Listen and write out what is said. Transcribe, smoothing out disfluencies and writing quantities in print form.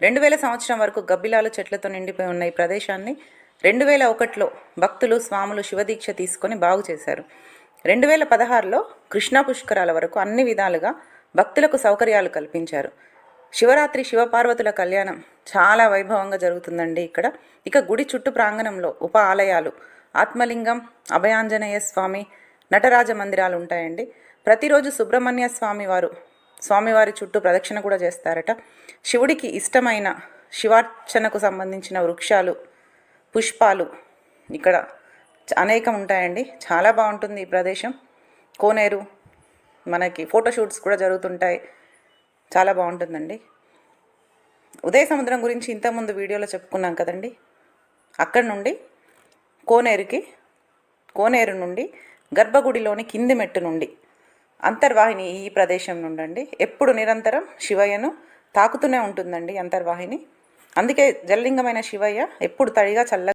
2000 సంవత్సరం వరకు గబ్బిలాలు చెట్లతో నిండిపోయి ఉన్న ఈ ప్రదేశాన్ని 2001లో భక్తులు స్వాములు శివదీక్ష తీసుకొని బాగు చేశారు. 2016లో కృష్ణా పుష్కరాల వరకు అన్ని విధాలుగా భక్తులకు సౌకర్యాలు కల్పించారు. శివరాత్రి శివపార్వతుల కళ్యాణం చాలా వైభవంగా జరుగుతుందండి ఇక్కడ. ఇక గుడి చుట్టూ ప్రాంగణంలో ఉప ఆలయాలు, ఆత్మలింగం, అభయాంజనేయ స్వామి, నటరాజ మందిరాలు ఉంటాయండి. ప్రతిరోజు సుబ్రహ్మణ్య స్వామివారి చుట్టూ ప్రదక్షిణ కూడా చేస్తారట. శివుడికి ఇష్టమైన శివార్చనకు సంబంధించిన వృక్షాలు, పుష్పాలు ఇక్కడ అనేకం ఉంటాయండి. చాలా బాగుంటుంది ఈ ప్రదేశం. కోనేరు, మనకి ఫోటోషూట్స్ కూడా జరుగుతుంటాయి. చాలా బాగుంటుందండి. ఉదయ సముద్రం గురించి ఇంతకుముందు వీడియోలో చెప్పుకున్నాం కదండి. అక్కడి నుండి కోనేరు నుండి గర్భగుడిలోని కింది మెట్టు నుండి అంతర్వాహిని ఈ ప్రదేశం నుండి ఎప్పుడు నిరంతరం శివయ్యను తాకుతూనే ఉంటుందండి అంతర్వాహిని. అందుకే జలలింగమైన శివయ్య ఎప్పుడు తడిగా చల్లగా